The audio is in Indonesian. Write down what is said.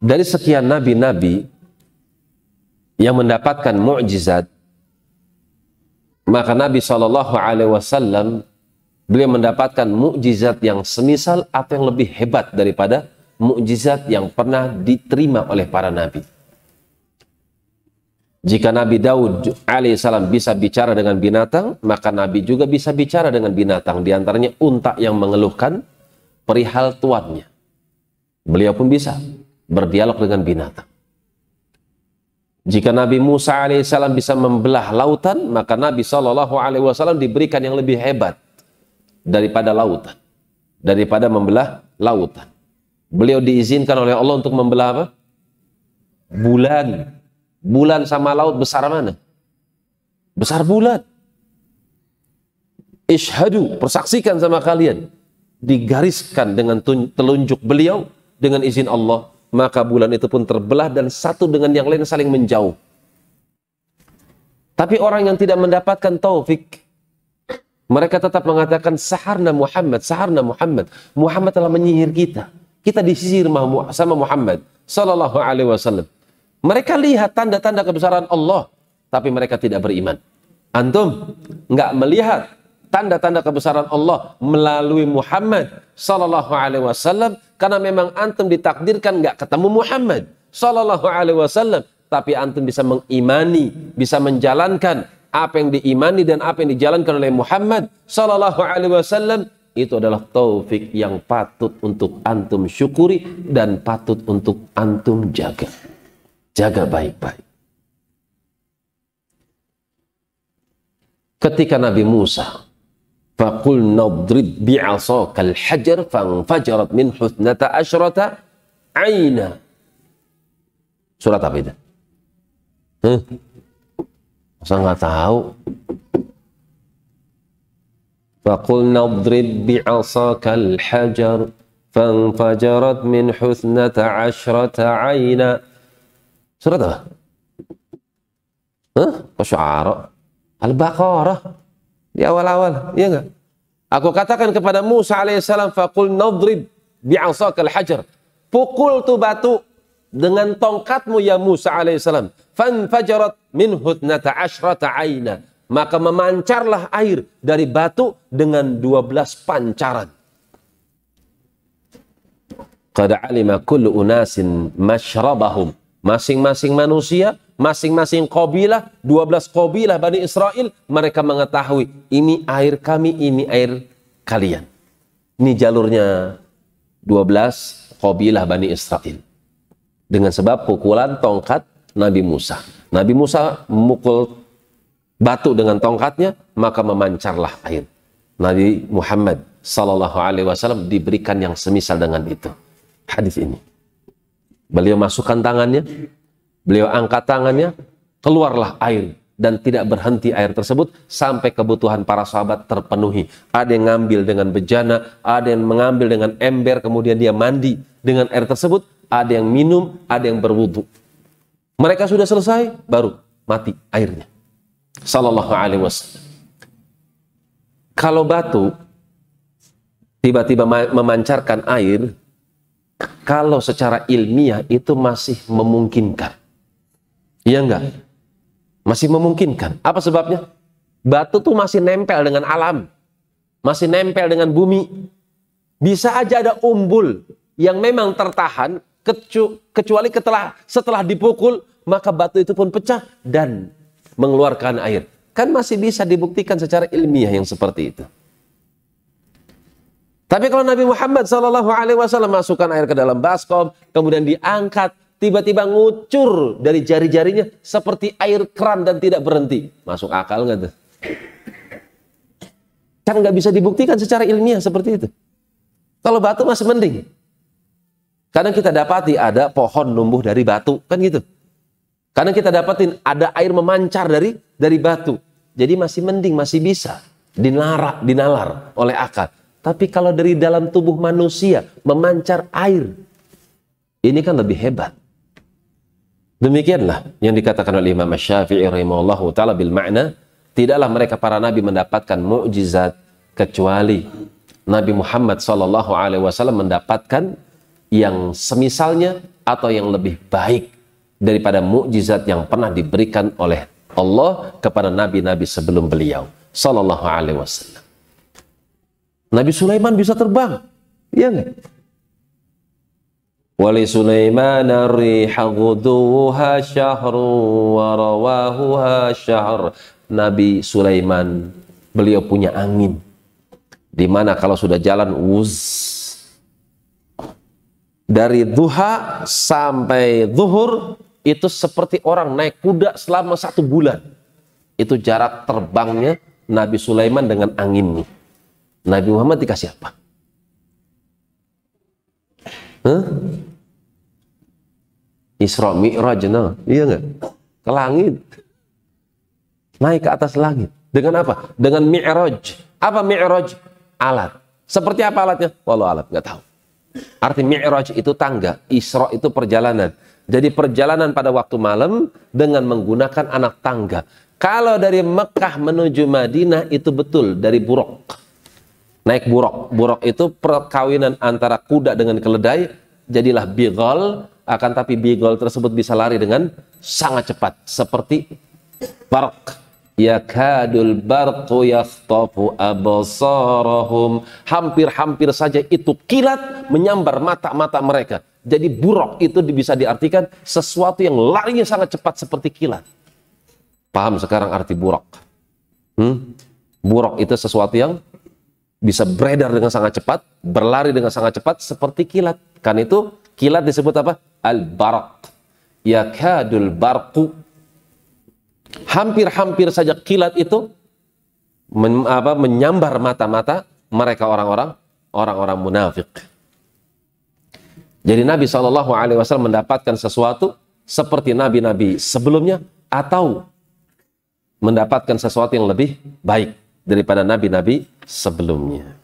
Dari sekian nabi-nabi yang mendapatkan mukjizat, maka Nabi SAW beliau mendapatkan mukjizat yang semisal atau yang lebih hebat daripada mukjizat yang pernah diterima oleh para nabi. Jika Nabi Daud alaihissalam bisa bicara dengan binatang, maka Nabi juga bisa bicara dengan binatang. Di antaranya unta yang mengeluhkan perihal tuannya. Beliau pun bisa berdialog dengan binatang. Jika Nabi Musa alaihissalam bisa membelah lautan, maka Nabi SAW diberikan yang lebih hebat daripada lautan, daripada membelah lautan. Beliau diizinkan oleh Allah untuk membelah apa? Bulan. Bulan sama laut besar mana? Besar bulan. Ishhadu, persaksikan sama kalian. Digariskan dengan telunjuk beliau dengan izin Allah, maka bulan itu pun terbelah dan satu dengan yang lain saling menjauh. Tapi orang yang tidak mendapatkan taufik, mereka tetap mengatakan saharna Muhammad, saharna Muhammad. Muhammad telah menyihir kita. Kita disihir sama Muhammad sallallahu alaihi wasallam. Mereka lihat tanda-tanda kebesaran Allah, tapi mereka tidak beriman. Antum nggak melihat tanda-tanda kebesaran Allah melalui Muhammad sallallahu alaihi wasallam, karena memang antum ditakdirkan nggak ketemu Muhammad sallallahu alaihi wasallam, tapi antum bisa mengimani, bisa menjalankan apa yang diimani dan apa yang dijalankan oleh Muhammad sallallahu alaihi wasallam. Itu adalah taufik yang patut untuk antum syukuri dan patut untuk antum jaga. Jaga baik-baik. Ketika Nabi Musa, faqul nadrib bi'asakal hajar fanfajarat min husnata asyrata aina. Surat apa itu? Masa nggak tahu? Faqul nadrib bi'asakal hajar fanfajarat min husnata asyrata aina. Surat apa? Asy'ara. Al-Baqarah. Di awal-awal, iya enggak? Aku katakan kepada Musa alaihissalam, faqul nadrib bi'asakal hajar. Pukul tuh batu dengan tongkatmu ya Musa alaihissalam. Fanfajarat min hutnata asyrata aina. Maka memancarlah air dari batu dengan 12 pancaran. Qad alima kullu unasin masyrabahum. Masing-masing manusia, masing-masing qabilah, 12 qabilah Bani Israel, mereka mengetahui ini air kami, ini air kalian. Ini jalurnya 12 qabilah Bani Israel. Dengan sebab pukulan tongkat Nabi Musa. Nabi Musa memukul batu dengan tongkatnya, maka memancarlah air. Nabi Muhammad sallallahu alaihi wasallam diberikan yang semisal dengan itu. Hadis ini. Beliau masukkan tangannya, beliau angkat tangannya, keluarlah air. Dan tidak berhenti air tersebut sampai kebutuhan para sahabat terpenuhi. Ada yang ngambil dengan bejana, ada yang mengambil dengan ember, kemudian dia mandi dengan air tersebut. Ada yang minum, ada yang berwudu. Mereka sudah selesai, baru mati airnya. Sallallahu alaihi wasallam. Kalau batu tiba-tiba memancarkan air, kalau secara ilmiah itu masih memungkinkan. Iya enggak? Masih memungkinkan. Apa sebabnya? Batu tuh masih nempel dengan alam. Masih nempel dengan bumi. Bisa aja ada umbul yang memang tertahan, kecuali setelah dipukul, maka batu itu pun pecah dan mengeluarkan air. Kan masih bisa dibuktikan secara ilmiah yang seperti itu. Tapi kalau Nabi Muhammad SAW masukkan air ke dalam baskom, kemudian diangkat, tiba-tiba ngucur dari jari-jarinya seperti air keran dan tidak berhenti. Masuk akal nggak tuh? Kan nggak bisa dibuktikan secara ilmiah seperti itu. Kalau batu masih mending. Kadang kita dapati ada pohon numbuh dari batu, kan gitu. Kadang kita dapatin ada air memancar dari batu. Jadi masih mending, masih bisa dinalar oleh akal. Tapi kalau dari dalam tubuh manusia memancar air, ini kan lebih hebat. Demikianlah yang dikatakan oleh Imam Syafi'i rahimahullahu ta'ala bil ma'na, tidaklah mereka para nabi mendapatkan mukjizat kecuali Nabi Muhammad SAW mendapatkan yang semisalnya atau yang lebih baik daripada mukjizat yang pernah diberikan oleh Allah kepada nabi-nabi sebelum beliau sallallahu alaihi wasallam. Nabi Sulaiman bisa terbang, iya enggak? Wali Sulaiman riha ghuduha syahru wa rawahuha syahr. Nabi Sulaiman, beliau punya angin di mana kalau sudah jalan dari duha sampai zuhur itu seperti orang naik kuda selama 1 bulan. Itu jarak terbangnya Nabi Sulaiman dengan angin nih. Nabi Muhammad dikasih apa? Isra Mi'raj, nah, iya nggak? Ke langit, naik ke atas langit. Dengan apa? Dengan Mi'raj. Apa Mi'raj? Alat. Seperti apa alatnya? Wallahu alam, nggak tahu. Arti Mi'raj itu tangga, Isra itu perjalanan. Jadi perjalanan pada waktu malam dengan menggunakan anak tangga. Kalau dari Mekah menuju Madinah itu betul dari buruk. Naik buruk. Buruk itu perkawinan antara kuda dengan keledai, jadilah bighal, akan tapi bighal tersebut bisa lari dengan sangat cepat seperti barq. Yakadul barqu yakhtafu absarahum. Hampir-hampir saja itu kilat menyambar mata-mata mereka. Jadi buruk itu bisa diartikan sesuatu yang larinya sangat cepat seperti kilat. Paham sekarang arti buruk? Buruk itu sesuatu yang bisa beredar dengan sangat cepat, berlari dengan sangat cepat seperti kilat. Kan itu kilat disebut apa? Al-barq. Yakadul barqu. Hampir-hampir saja kilat itu menyambar mata-mata mereka orang-orang munafik. Jadi Nabi SAW mendapatkan sesuatu seperti nabi-nabi sebelumnya atau mendapatkan sesuatu yang lebih baik daripada nabi-nabi sebelumnya.